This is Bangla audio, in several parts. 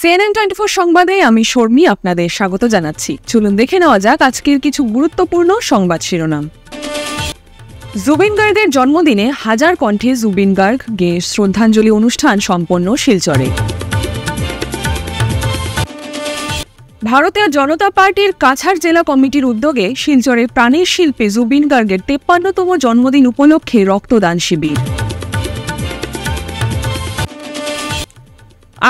CNN24 সংবাদে আমি শর্মী আপনাদের স্বাগত জানাচ্ছি। চলুন দেখে নেওয়া যাক আজকের কিছু গুরুত্বপূর্ণ সংবাদ শিরোনাম। জুবিন গার্গের জন্মদিনে হাজার কণ্ঠে জুবিন গার্গকে শ্রদ্ধাঞ্জলি অনুষ্ঠান সম্পন্ন শিলচরে। ভারতীয় জনতা পার্টির কাছাড় জেলা কমিটির উদ্যোগে শিলচরে প্রাণের শিল্পী জুবিন গার্গের 53তম জন্মদিন উপলক্ষে রক্তদান শিবির।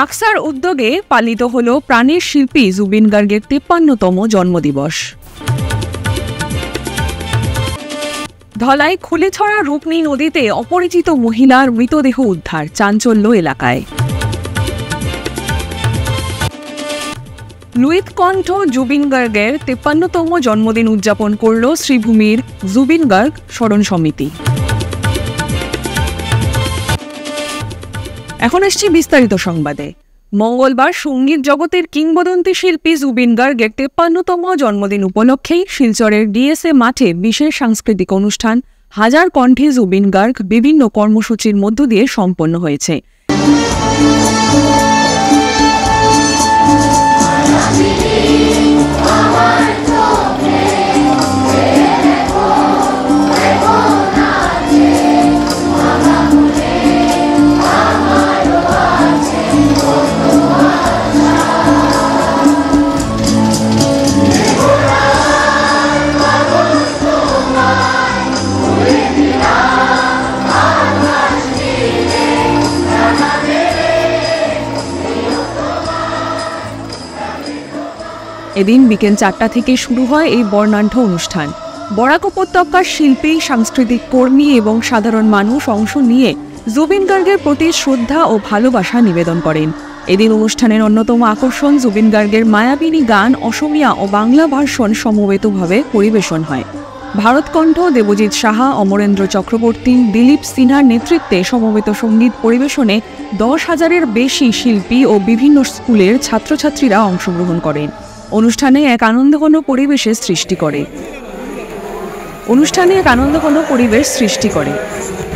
আকসার উদ্যোগে পালিত হল প্রাণের শিল্পী জুবিন গার্গের 53তম জন্মদিবস। ধলাই খুলেছড়া রূপনী নদীতে অপরিচিত মহিলার মৃতদেহ উদ্ধার, চাঞ্চল্য এলাকায়। লুইত কণ্ঠ জুবিন গার্গের 53তম জন্মদিন উদযাপন করল শ্রীভূমির জুবিন গার্গ স্মরণ সমিতি। এখন আসছি বিস্তারিত সংবাদে। মঙ্গলবার সঙ্গীত জগতের কিংবদন্তি শিল্পী জুবিন গার্গের 53তম জন্মদিন উপলক্ষেই শিলচরের ডিএসএ মাঠে বিশেষ সাংস্কৃতিক অনুষ্ঠান হাজার কণ্ঠে জুবিন গার্গ বিভিন্ন কর্মসূচির মধ্য দিয়ে সম্পন্ন হয়েছে। এদিন বিকেল 4টা থেকে শুরু হয় এই বর্ণাঢ্য অনুষ্ঠান। বরাক উপত্যকার শিল্পী, সাংস্কৃতিক কর্মী এবং সাধারণ মানুষ অংশ নিয়ে জুবিন গার্গের প্রতি শ্রদ্ধা ও ভালোবাসা নিবেদন করেন। এদিন অনুষ্ঠানের অন্যতম আকর্ষণ জুবিন গার্গের মায়াবিনী গান অসমীয়া ও বাংলা ভার্সন সমবেতভাবে পরিবেশন হয়। ভারতকণ্ঠ, দেবজিৎ সাহা, অমরেন্দ্র চক্রবর্তী, দিলীপ সিনহার নেতৃত্বে সমবেত সঙ্গীত পরিবেশনে 10,000-এর বেশি শিল্পী ও বিভিন্ন স্কুলের ছাত্রছাত্রীরা অংশগ্রহণ করেন। অনুষ্ঠানে এক আনন্দঘন পরিবেশ সৃষ্টি করে।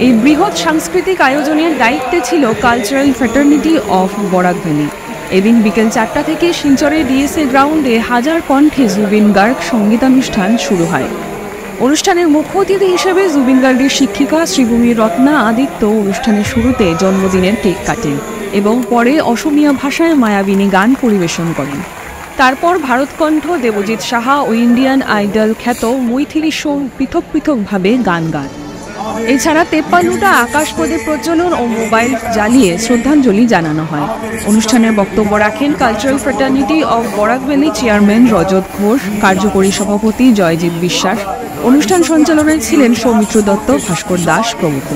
এই বৃহৎ সাংস্কৃতিক আয়োজনের দায়িত্বে ছিল cultural fraternity of Barak valley. এদিন বিকেল 4টা থেকে শিলচরের ডিএসএ গ্রাউন্ডে হাজার কণ্ঠে জুবিন গার্গ সঙ্গীতানুষ্ঠান শুরু হয়। অনুষ্ঠানের মুখ্য অতিথি হিসেবে জুবিন গার্গের শিক্ষিকা শ্রীভূমির রত্না আদিত্য অনুষ্ঠানের শুরুতে জন্মদিনের কেক কাটেন এবং পরে অসমীয়া ভাষায় মায়াবিনী গান পরিবেশন করেন। তারপর ভারতকণ্ঠ, দেবজিৎ সাহা ও ইন্ডিয়ান আইডল খ্যাত মৈথিলি শো পৃথক পৃথকভাবে গান গান। এছাড়া 53টা আকাশপথে প্রজ্বলন ও মোবাইল জ্বালিয়ে শ্রদ্ধাঞ্জলি জানানো হয়। অনুষ্ঠানের বক্তব্য রাখেন cultural fraternity of Barak Valley chairman Rajat Ghosh, কার্যকরী সভাপতি জয়জিৎ বিশ্বাস, অনুষ্ঠান সঞ্চালনায় ছিলেন সৌমিত্র দত্ত, ভাস্কর দাস প্রমুখ।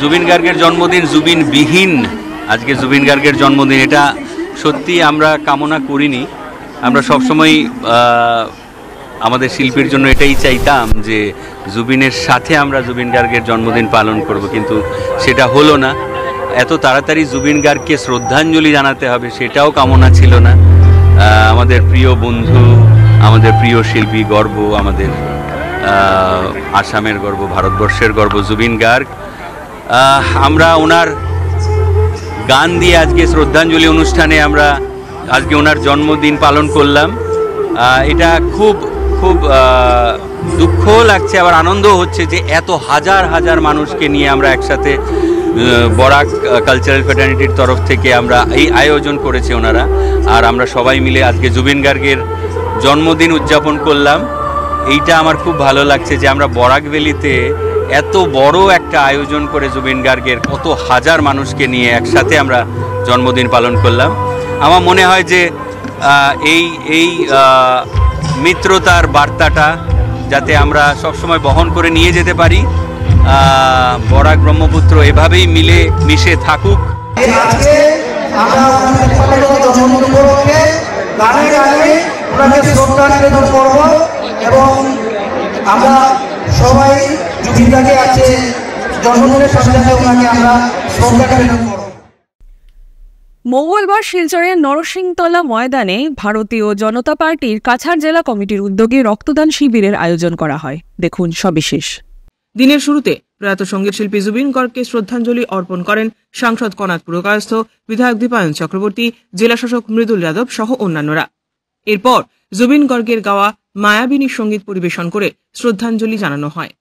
জুবিন গার্গের জন্মদিন, জুবিন বিহীন আজকে জুবিন গার্গের জন্মদিন, এটা সত্যি আমরা কামনা করিনি। আমরা সবসময় আমাদের শিল্পীর জন্য এটাই চাইতাম যে জুবিনের সাথে আমরা জুবিন গার্গের জন্মদিন পালন করব, কিন্তু সেটা হলো না। এত তাড়াতাড়ি জুবিন গার্গকে শ্রদ্ধাঞ্জলি জানাতে হবে সেটাও কামনা ছিল না। আমাদের প্রিয় বন্ধু, আমাদের প্রিয় শিল্পী, গর্ব, আমাদের আসামের গর্ব, ভারতবর্ষের গর্ব জুবিন গার্গ। আমরা ওনার গান দিয়ে আজকে শ্রদ্ধাঞ্জলি অনুষ্ঠানে আমরা আজকে ওনার জন্মদিন পালন করলাম। এটা খুব খুব দুঃখও লাগছে, আবার আনন্দও হচ্ছে যে এত হাজার হাজার মানুষকে নিয়ে আমরা একসাথে বরাক কালচারাল ফ্র্যাটার্নিটির তরফ থেকে আমরা এই আয়োজন করেছে ওনারা, আর আমরা সবাই মিলে আজকে জুবিন গার্গের জন্মদিন উদযাপন করলাম। এইটা আমার খুব ভালো লাগছে যে আমরা বরাক ভ্যালিতে এত বড় একটা আয়োজন করে জুবিন গার্গের কত হাজার মানুষকে নিয়ে একসাথে আমরা জন্মদিন পালন করলাম। আমার মনে হয় যে এই মিত্রতার বার্তাটা যাতে আমরা সবসময় বহন করে নিয়ে যেতে পারি, বরাক ব্রহ্মপুত্র এভাবেই মিলে মিশে থাকুক। এবং আমরা সবাই জুবিনদাকে আছে জন্মদিনের সাথে সাথে ওনাকে আমরা শ্রদ্ধা নিবেদন করব। মঙ্গলবার শিলচরের নরসিংতলা ময়দানে ভারতীয় জনতা পার্টির কাছাড় জেলা কমিটির উদ্যোগে রক্তদান শিবিরের আয়োজন করা হয়। দেখুন সবিশেষ। দিনের শুরুতে প্রয়াত সঙ্গীত শিল্পী জুবিন গার্গকে শ্রদ্ধাঞ্জলি অর্পণ করেন সাংসদ কনাথ পুরকায়স্থ, বিধায়ক দীপায়ন চক্রবর্তী, জেলাশাসক মৃদুল যাদব সহ অন্যান্যরা। এরপর জুবিন গার্গের গাওয়া মায়াবিনী সঙ্গীত পরিবেশন করে শ্রদ্ধাঞ্জলি জানানো হয়।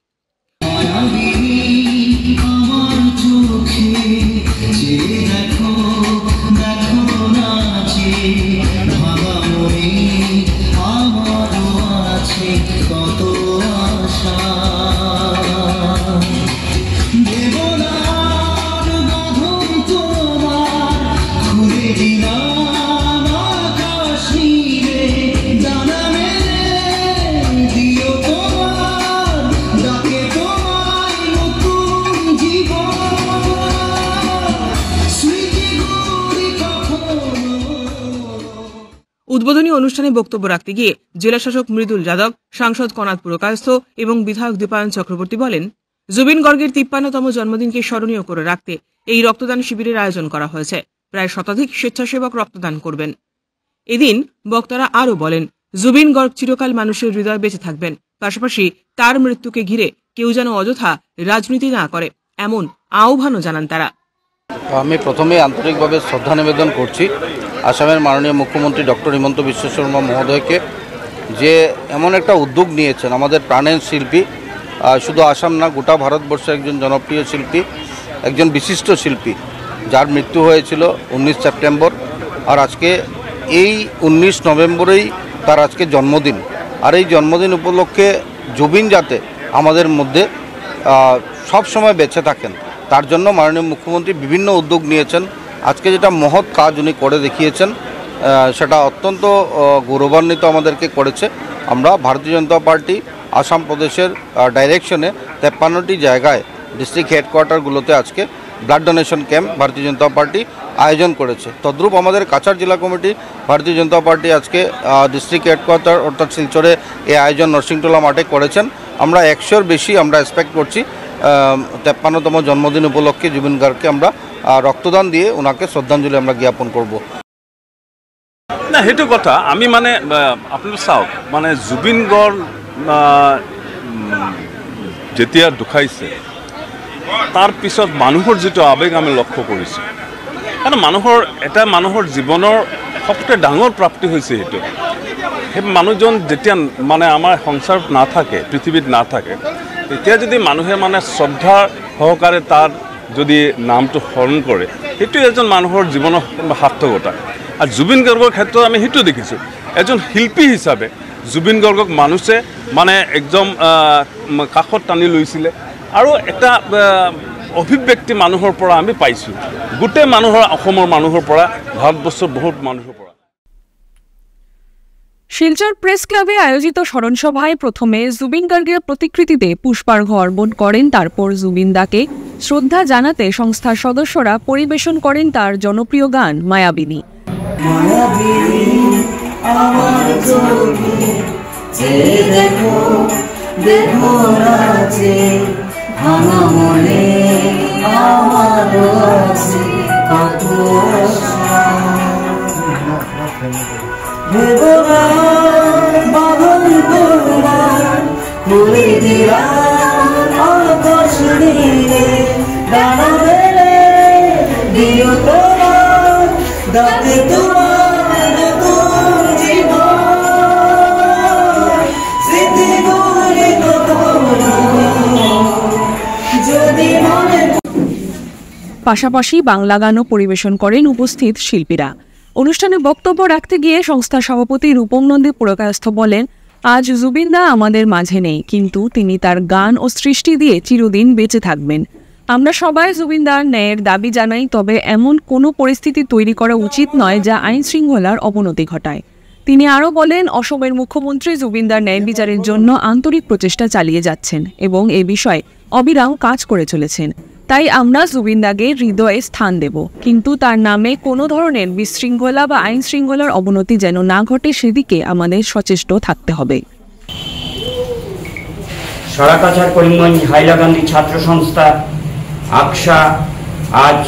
উদ্বোধনী অনুষ্ঠানে বক্তব্য রাখতে গিয়ে জেলাশাসক মৃদুল যাদব, সাংসদ কনাথ পুরকায়স্থ এবং বিধায়ক দীপায়ন চক্রবর্তী বলেন, জুবিন গার্গের ৫৩তম জন্মদিনকে স্মরণীয় করে রাখতে এই রক্তদান শিবিরের আয়োজন করা হয়েছে। প্রায় শতাধিক স্বেচ্ছাসেবক রক্তদান করবেন। এদিন বক্তারা আরও বলেন, জুবিন গার্গ চিরকাল মানুষের হৃদয়ে বেঁচে থাকবেন, পাশাপাশি তার মৃত্যুকে ঘিরে কেউ যেন অযথা রাজনীতি না করে এমন আহ্বানও জানান তারা। আমি প্রথমে আন্তরিকভাবে শ্রদ্ধা নিবেদন করছি আসামের মাননীয় মুখ্যমন্ত্রী ডক্টর হিমন্ত বিশ্ব শর্মা মহোদয়কে, যে এমন একটা উদ্যোগ নিয়েছেন। আমাদের প্রাণের শিল্পী, শুধু আসাম না গোটা ভারতবর্ষের একজন জনপ্রিয় শিল্পী, একজন বিশিষ্ট শিল্পী, যার মৃত্যু হয়েছিল 19 সেপ্টেম্বর। আর আজকে এই 19 নভেম্বরেই তার আজকে জন্মদিন। আর এই জন্মদিন উপলক্ষে জুবিন যাতে আমাদের মধ্যে সব সময় বেঁচে থাকেন, তার জন্য মাননীয় মুখ্যমন্ত্রী বিভিন্ন উদ্যোগ নিয়েছেন। আজকে যেটা মহৎ কাজ উনি করে দেখিয়েছেন, সেটা অত্যন্ত গৌরবান্বিত আমাদেরকে করেছে। আমরা ভারতীয় জনতা পার্টি আসাম প্রদেশের ডাইরেকশনে 53টি জায়গায় ডিস্ট্রিক্ট হেডকোয়ার্টারগুলোতে আজকে ব্লাড ডোনেশন ক্যাম্প ভারতীয় জনতা পার্টি আয়োজন করেছে। তদ্রূপ আমাদের কাছাড় জেলা কমিটি ভারতীয় জনতা পার্টি আজকে ডিস্ট্রিক্ট হেডকোয়ার্টার অর্থাৎ শিলচরে এই আয়োজন নরসিংটোলা মাঠে করেছেন। আমরা 100-র বেশি আমরা এক্সপেক্ট করছি 53তম জন্মদিন উপলক্ষে জুবিন গার্গকে আমরা রক্তদান দিয়ে ওনাকে শ্রদ্ধাঞ্জলি আমরা জ্ঞাপন করব। না, সেইটো কথা আমি মানে আপোনালোক চাওক, মানে জুবিন গাৰ্গ যেতিয়া ঢুকাইছে তাৰ পিছত মানুহৰ যিটো আৱেগ আমি লক্ষ্য কৰিছোঁ, কাৰণ মানুহৰ জীৱনৰ সবতকৈ ডাঙৰ প্ৰাপ্তি হৈছে সেইটো। সেই মানুহজন যেতিয়া মানে আমাৰ সংসাৰত নাথাকে, পৃথিৱীত নাথাকে, তেতিয়া যদি মানুহে মানে শ্ৰদ্ধা সহকাৰে তাৰ যদি নামটো স্মৰণ কৰে, সেইটো এজন মানুহৰ জীৱনৰ সাৰ্থকতা। আৰু জুবিন গাৰ্গৰ ক্ষেত্ৰত আমি সেইটো দেখিছোঁ, এজন শিল্পী হিচাপে জুবিন গাৰ্গক মানুহে মানে একদম কাষত টানি লৈছিলে। আৰু এটা অভিব্যক্তি মানুহৰ পৰা আমি পাইছোঁ, গোটেই মানুহৰ, অসমৰ মানুহৰ পৰা, ভাৰতবৰ্ষৰ বহুত মানুহৰ পৰা। শিলচর প্রেস ক্লাবে আয়োজিত স্মরণসভায় প্রথমে জুবিন গার্গের প্রতিকৃতিতে পুষ্পার্ঘ অর্পণ করেন। তারপর জুবিন দাকে শ্রদ্ধা জানাতে সংস্থার সদস্যরা পরিবেশন করেন তার জনপ্রিয় গান মায়াবিনী। দেখো দেখো নাচে ভাঙা মনে আমারও আছে কত আশা। বাঁধন তোমার খুলে দিলাম আকাশ নীলে ডানা মেলে দিও তোমার দাতে তোমার নতুন জীবন স্মৃতিগুলি কত যদি মনে। পাশাপাশি বাংলা গানও পরিবেশন করেন উপস্থিত শিল্পীরা। অনুষ্ঠানে বক্তব্য রাখতে গিয়ে সংস্থার সভাপতি রূপম নন্দী পুরকায়স্থ বলেন, আজ জুবিনদা আমাদের মাঝে নেই, কিন্তু তিনি তার গান ও সৃষ্টি দিয়ে চিরদিন বেঁচে থাকবেন। আমরা সবাই জুবিনদার ন্যায়ের দাবি জানাই, তবে এমন কোনো পরিস্থিতি তৈরি করা উচিত নয় যা আইন শৃঙ্খলার অবনতি ঘটায়। তিনি আরও বলেন, অসমের মুখ্যমন্ত্রী জুবিনদার ন্যায় বিচারের জন্য আন্তরিক প্রচেষ্টা চালিয়ে যাচ্ছেন এবং এ বিষয়ে অবিরাম কাজ করে চলেছেন। তাই আমরা জুবিনদাকে হৃদয়ে স্থান দেব, কিন্তু তার নামে কোনো ধরনের বিশৃঙ্খলা বা আইন শৃঙ্খলার অবনতি যেন না ঘটে সেদিকে আমাদের সচেষ্ট থাকতে হবে। সরাকাছাড় করিমগঞ্জ হাইলাকান্দি ছাত্র সংস্থা আকসা আজ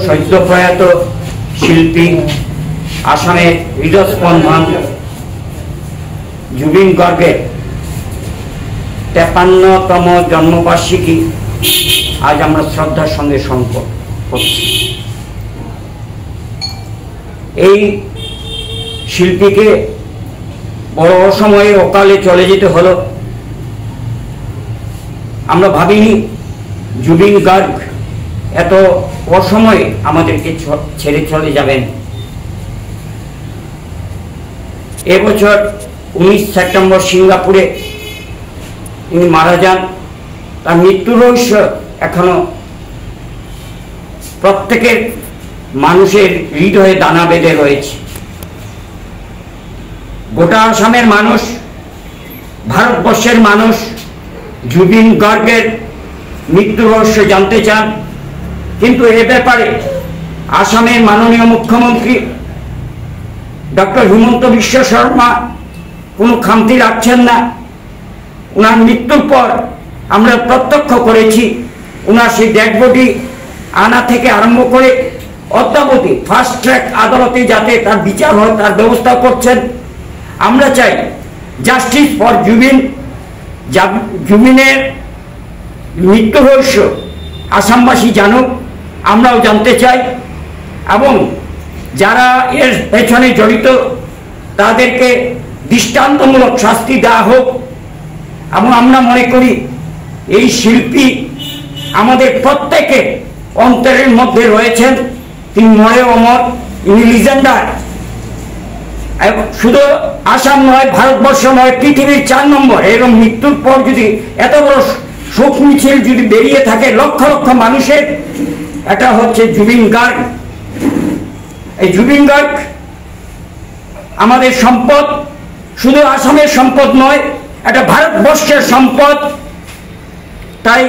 সদ্য প্রয়াত শিল্পী আসামের হৃদস্পন্দন জুবিন গার্গের 53তম জন্মবার্ষিকী আজ আমরা শ্রদ্ধার সঙ্গে স্মরণ করছি। এই শিল্পীকে বড় অসময়ে অকালে চলে যেতে হলো। আমরা ভাবিনি জুবিন গার্গ এত অসময়ে আমাদেরকে ছেড়ে চলে যাবেন। এবছর 19 সেপ্টেম্বর সিঙ্গাপুরে তিনি মারা যান। তার মৃত্যু রহস্য এখনো প্রত্যেকের মানুষের হৃদয়ে দানা বেঁধে রয়েছে। গোটা আসামের মানুষ, ভারতবর্ষের মানুষ জুবিন গার্গের মৃত্যু রহস্য জানতে চান, কিন্তু এ ব্যাপারে আসামের মাননীয় মুখ্যমন্ত্রী ডক্টর হিমন্ত বিশ্ব শর্মা কোনো খামতি রাখছেন না। ওনার মৃত্যুর পর আমরা প্রত্যক্ষ করেছি ওনার সেই ডেড বডি আনা থেকে আরম্ভ করে অদ্যাবধি ফাস্ট ট্র্যাক আদালতে যাতে তার বিচার হয় তার ব্যবস্থা করছেন। আমরা চাই জাস্টিস ফর জুবিন। জুবিনের মৃত্যু রহস্য আসামবাসী জানুক, আমরাও জানতে চাই, এবং যারা এর পেছনে জড়িত তাদেরকে দৃষ্টান্তমূলক শাস্তি দেওয়া হোক। এবং আমরা মনে করি এই শিল্পী আমাদের প্রত্যেকের অন্তরের মধ্যে রয়েছেন, তিনি মরে অমর, ইনি লিজেন্ডার। শুধু আসাম নয়, ভারতবর্ষ নয়, পৃথিবীর 4 নম্বর। এরকম মৃত্যুর পর যদি এত বড় শোক মিছিল যদি বেরিয়ে থাকে লক্ষ লক্ষ মানুষের, এটা হচ্ছে জুবিন গার্গ। এই জুবিন গার্গ আমাদের সম্পদ, শুধু আসামের সম্পদ নয়, এটা ভারতবর্ষের সম্পদ। তাই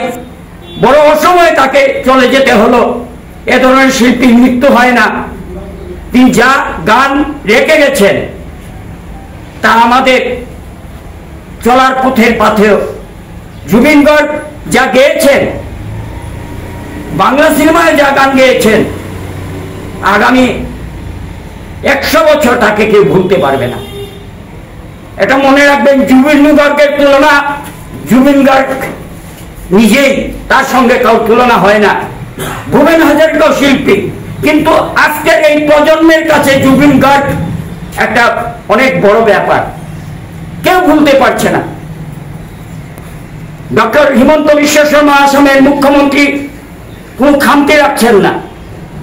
বড় অসময়ে তাকে চলে যেতে হলো। এ ধরনের শিল্পীর মৃত্যু হয় না। তিনি যা গান রেখে গেছেন তা আমাদের চলার পথের পাথেয়। জুবিন গার্গ যা গেয়েছেন, বাংলা সিনেমায় যা গান গেয়েছেন, আগামী 100 বছর তাকে কেউ ভুলতে পারবে না। এটা মনে রাখবেন, জুবিন গার্গের তুলনা জুবিন গার্গ নিজেই, তার সঙ্গে কাউ তুলনা হয় না। ভূপেন হাজারিকাও শিল্পী, কিন্তু আজকের এই প্রজন্মের কাছে জুবিন গার্গ একটা অনেক বড় ব্যাপার, কেউ ভুলতে পারছে না। ডক্টর হিমন্ত বিশ্ব শর্মা আসামের মুখ্যমন্ত্রী কোন খামতি রাখছেন না।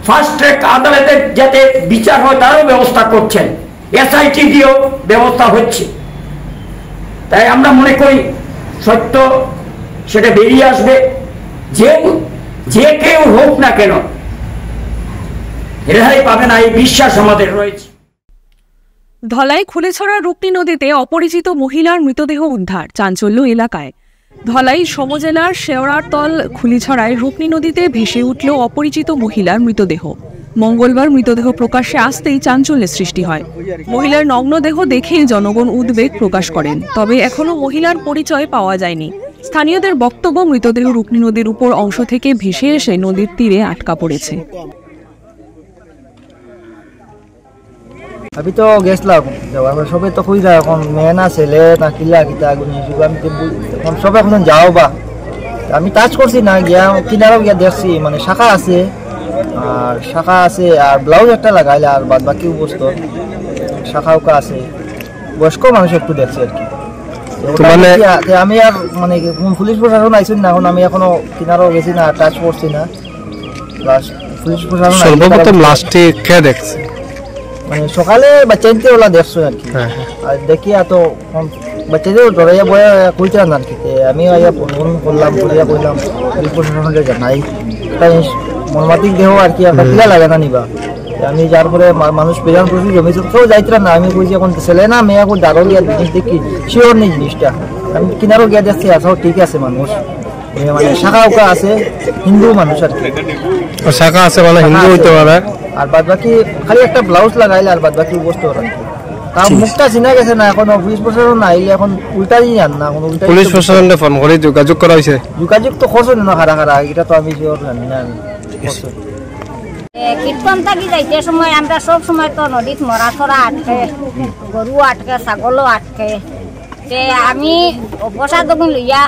ফাস্ট ট্র্যাক আদালতে যাতে বিচার হয় তারও ব্যবস্থা করছেন, এসআইটি দিয়েও ব্যবস্থা হচ্ছে। তাই আমরা মনে করি সত্য সেটা বেরিয়ে আসবে, যে কেউ হোক না কেন রেহাই পাবে না, এই বিশ্বাস আমাদের রয়েছে। ধলাই খুলেছড়া রূপনী নদীতে অপরিচিত মহিলার মৃতদেহ উদ্ধার, চাঞ্চল্য এলাকায়। ধলাই সমজেলার শেওড়ারতল খুলিছড়ায় রূপনী নদীতে ভেসে উঠল অপরিচিত মহিলার মৃতদেহ। মঙ্গলবার মৃতদেহ প্রকাশ্যে আসতেই চাঞ্চল্যের সৃষ্টি হয়। মহিলার নগ্ন দেহ দেখে জনগণ উদ্বেগ প্রকাশ করেন, তবে এখনো মহিলার পরিচয় পাওয়া যায়নি। স্থানীয়দের বক্তব্য, মৃতদেহ রুকনি নদীর উপর অংশ থেকে ভেসে এসে নদীর তীরে আটকা পড়েছে। আমি তো গেছিলাম সবে তো খুঁজলা এখন মেয়ে না ছেলে না কিলা কিতা আমি এখন সব এখন যাও বা আমি টাচ করছি না, গিয়া কিনারও গিয়া দেখছি মানে শাখা আছে আর ব্লাউজ একটা লাগাইলে আর বাদ বাকি বস্তু শাখা উকা আছে, বয়স্ক মানুষ একটু দেখছি আর কি। আমি আর মানে পুলিশ প্রশাসন আইসুন না, এখন আমি এখনো কিনারও গেছি না, টাচ করছি না। পুলিশ প্রশাসন সর্বপ্রথম লাস্টে কে দেখছে মানে সকালে বাচ্চাদের ওলা দেখছো আর কি, আর দেখি এত বাচ্চাদের ধরাইয়া বয়া কইতাম আর কি। আমি ফোন করলাম, করিয়া কইলাম পুলিশ প্রশাসনকে জানাই, তাই মর্মান্তিক দেহ আর কি একটা কিলা লাগে না নিবা। আমি যার পরে মানুষ পেলাম করছি জমি কেউ যাইতাম না, আমি কইছি এখন ছেলে না মেয়ে এখন দাঁড়ো গিয়া জিনিস দেখি শিওর নেই জিনিসটা। আমি কিনারও গিয়া দেখছি আসাও ঠিক আছে মানুষ, মানে শাখা উকা আছে, হিন্দু মানুষ আর কি, শাখা আছে মানে হিন্দু হইতে পারে। আর বাদ বাকি খালি একটা ব্লাউজ লাগাইলে আর বাদ বাকি বস্তু আর কি। তার মুখটা চিনা গেছে না, এখন পুলিশ প্রশাসন না আইলে এখন উল্টাই জান না, এখন উল্টা পুলিশ প্রশাসনকে ফোন করে যোগাযোগ করা হয়েছে। যোগাযোগ তো করছো না খারা এটা তো আমি শিওর জানি না। কীর্তন থাকি যাইতে সময় আমরা সব সময় তো নদীত মরা ছড়া আটকে, গরু আটকে, ছাগলও আটকে। তে আমি প্রসাদ লইয়া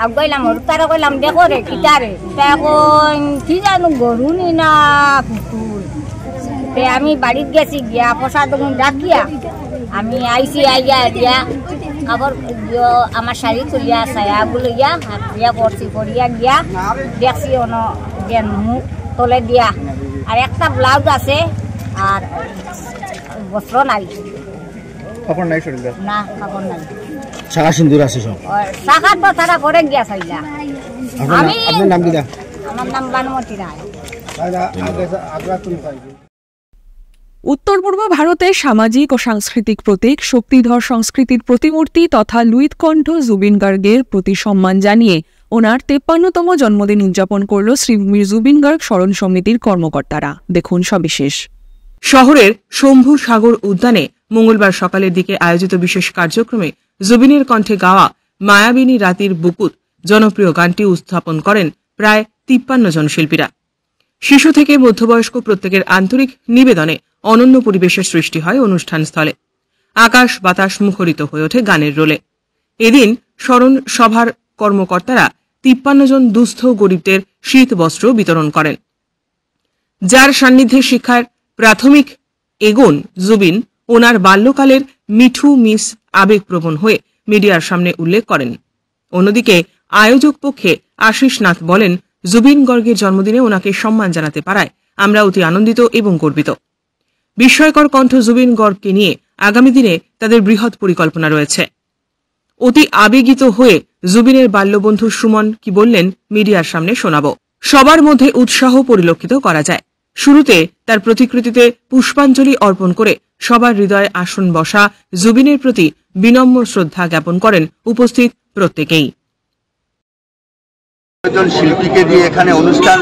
আগাইলাম, তারা কইলাম দেখো রে কিতারে, এখন কি জানো গরু নি না পুতুল। তে আমি বাড়িত গেছি, গিয়া প্রসাদ ডাকিয়া আমি আইসি, আইয়া দিয়া কাপড় আমার শাড়ি তুলিয়া ছায়াগুলো ইয়া হাত দিয়া পড়ছি, পড়িয়া গিয়া দেখছি অন জ্ঞান মুখ তলে দিয়া, আর একটা ব্লাউজ আছে আর বস্ত্র নাই, কাপড় নাই শরীরে না কাপড় নাই, শাখা সিন্দুর আছে সব, শাখার তো তারা করে গিয়া চাইলা। আমি আপনার নাম কি? আমার নাম বানুমতি রায়। উত্তর পূর্ব ভারতে সামাজিক ও সাংস্কৃতিক প্রতীক শক্তিধর সংস্কৃতির প্রতিমূর্তি তথা লুইতকণ্ঠ জুবিন গার্গের প্রতি সম্মান জানিয়ে ওনার 53তম জন্মদিন উদযাপন করল শ্রীভূমির জুবিন গার্গ স্মরণ সমিতির কর্মকর্তারা। দেখুন সবিশেষ। শহরের শম্ভু সাগর উদ্যানে মঙ্গলবার সকালের দিকে আয়োজিত বিশেষ কার্যক্রমে জুবিনের কণ্ঠে গাওয়া মায়াবিনী রাতির বুকুত জনপ্রিয় গানটি উপস্থাপন করেন প্রায় 53 জন শিল্পীরা। শিশু থেকে মধ্যবয়স্ক প্রত্যেকের আন্তরিক নিবেদনে অনন্য পরিবেশের সৃষ্টি হয় অনুষ্ঠানস্থলে। আকাশ বাতাস মুখরিত হয়ে ওঠে গানের রোলে। এদিন স্মরণ সভার কর্মকর্তারা 53 জন দুস্থ গরিবদের শীত বস্ত্র বিতরণ করেন। যার সান্নিধ্যে শিক্ষার প্রাথমিক এগোন জুবিন ওনার বাল্যকালের মিঠু মিস আবেগপ্রবণ হয়ে মিডিয়ার সামনে উল্লেখ করেন। অন্যদিকে আয়োজক পক্ষে আশিস নাথ বলেন, জুবিন গার্গের জন্মদিনে ওনাকে সম্মান জানাতে পারায় আমরা অতি আনন্দিত এবং গর্বিত। বিস্ময়কর কণ্ঠ জুবিন গার্গকে নিয়ে আগামী দিনে তাদের বৃহৎ পরিকল্পনা রয়েছে। অতি আবেগিত হয়ে জুবিনের বাল্যবন্ধু সুমন কি বললেন মিডিয়ার সামনে শোনাব। সবার মধ্যে উৎসাহ পরিলক্ষিত করা যায়। শুরুতে তার প্রতিকৃতিতে পুষ্পাঞ্জলি অর্পণ করে সবার হৃদয়ে আসন বসা জুবিনের প্রতি বিনম্র শ্রদ্ধা জ্ঞাপন করেন উপস্থিত প্রত্যেকেই। শিল্পীকে দিয়ে এখানে অনুষ্ঠান,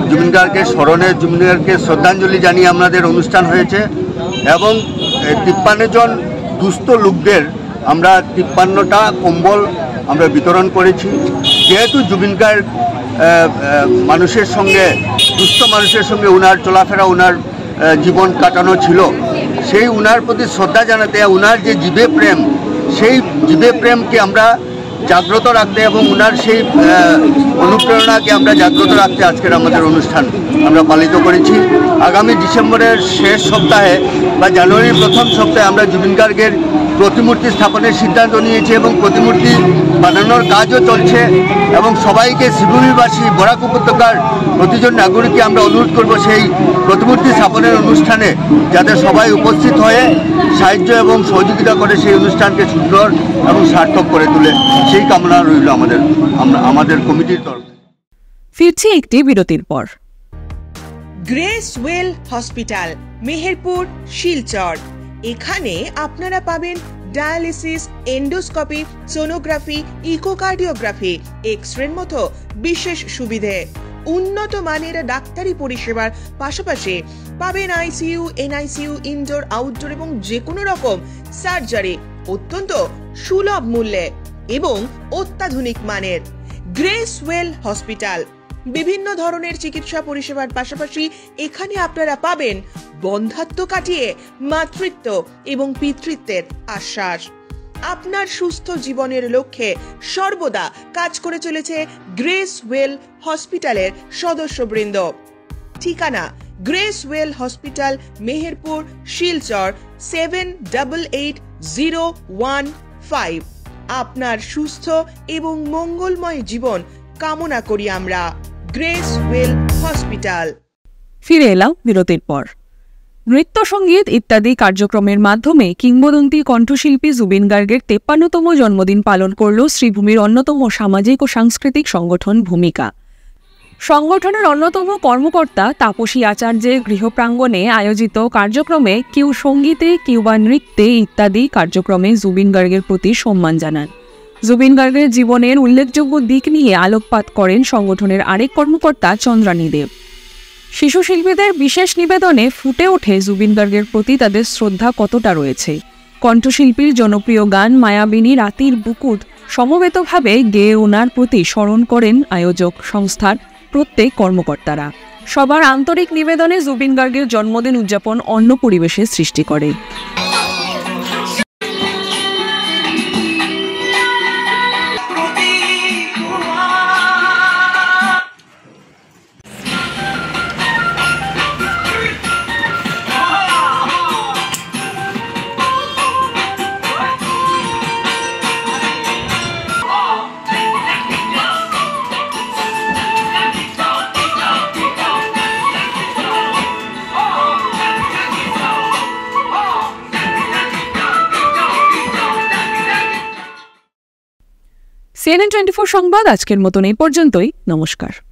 জুবিন গার্গের স্মরণে জুবিন গার্গকে শ্রদ্ধাঞ্জলি জানিয়ে আমাদের অনুষ্ঠান হয়েছে এবং 53 জন দুস্থ লোকদের আমরা 53টা কম্বল আমরা বিতরণ করেছি। যেহেতু জুবিন গার্গ মানুষের সঙ্গে, দুস্থ মানুষের সঙ্গে উনার চলাফেরা, উনার জীবন কাটানো ছিল, সেই উনার প্রতি শ্রদ্ধা জানাতে, উনার যে জীবে প্রেম, সেই জীবে প্রেমকে আমরা জাগ্রত রাখতে এবং উনার সেই অনুপ্রেরণাকে আমরা জাগ্রত রাখতে আজকের আমাদের অনুষ্ঠান আমরা পালিত করেছি। আগামী ডিসেম্বরের শেষ সপ্তাহে বা জানুয়ারির প্রথম সপ্তাহে আমরা জুবিন গার্গের প্রতিমূর্তি স্থাপনের সিদ্ধান্ত নিয়েছি এবং প্রতিমূর্তি বানানোর কাজও চলছে এবং সবাইকে শ্রীভূমিবাসী বরাক উপত্যকার প্রতিজন নাগরিককে আমরা অনুরোধ করব সেই প্রতিমূর্তি স্থাপনের অনুষ্ঠানে যাতে সবাই উপস্থিত হয়ে সাহায্য এবং সহযোগিতা করে সেই অনুষ্ঠানকে সুন্দর এবং সার্থক করে তোলে, সেই কামনা রইল আমাদের কমিটির তরফে। ফিরছি একটি বিরতির পর। Grace well hospital, Meherpur, Silchar. এখানে আপনারা পাবেন ডায়ালিসিস, এন্ডোস্কোপি, সোনোগ্রাফি, ইকোকার্ডিওগ্রাফি, এক্স-রের মতো বিশেষ সুবিধে। উন্নত মানের ডাক্তারি পরিষেবার পাশাপাশি পাবেন আইসিইউ, এনআইসিইউ, ইনডোর, আউটডোর এবং যে কোনো রকম সার্জারি অত্যন্ত সুলভ মূল্যে এবং অত্যাধুনিক মানের। গ্রেসওয়েল হসপিটাল বিভিন্ন ধরনের চিকিৎসা পরিষেবার পাশাপাশি এখানে আপনারা পাবেন বন্ধাত্ব কাটিয়ে মাতৃত্ব এবং পিতৃত্বের আশ্বাস। আপনার সুস্থ জীবনের লক্ষ্যে সর্বদা কাজ করে চলেছে গ্রেসওয়েল হসপিটালের সদস্যবৃন্দ। ঠিকানা গ্রেসওয়েল হসপিটাল, মেহেরপুর, শিলচর 788015। আপনার সুস্থ এবং মঙ্গলময় জীবন কামনা করি আমরা। গ্রেসওয়েল হসপিটাল। ফিরে এলাম বিরতির পর। নৃত্য, সঙ্গীত ইত্যাদি কার্যক্রমের মাধ্যমে কিংবদন্তি কণ্ঠশিল্পী জুবিন গার্গের 53তম জন্মদিন পালন করল শ্রীভূমির অন্যতম সামাজিক ও সাংস্কৃতিক সংগঠন ভূমিকা। সংগঠনের অন্যতম কর্মকর্তা তাপসী আচার্যের গৃহপ্রাঙ্গণে আয়োজিত কার্যক্রমে কেউ সঙ্গীতে, কেউ বা নৃত্যে ইত্যাদি কার্যক্রমে জুবিন গার্গের প্রতি সম্মান জানান। জুবিন গার্গের জীবনের উল্লেখযোগ্য দিক নিয়ে আলোকপাত করেন সংগঠনের আরেক কর্মকর্তা চন্দ্রানী দেব। শিশু শিল্পীদের বিশেষ নিবেদনে ফুটে ওঠে জুবিন গার্গের প্রতি তাদের শ্রদ্ধা কতটা রয়েছে। কণ্ঠশিল্পীর জনপ্রিয় গান মায়াবিনী, রাতির বুকুট সমবেতভাবে গেয়ে ওনার প্রতি স্মরণ করেন আয়োজক সংস্থার প্রত্যেক কর্মকর্তারা। সবার আন্তরিক নিবেদনে জুবিন গার্গের জন্মদিন উদযাপন অন্য পরিবেশের সৃষ্টি করে। CNN24 সংবাদ আজকের মতন এই পর্যন্তই। নমস্কার।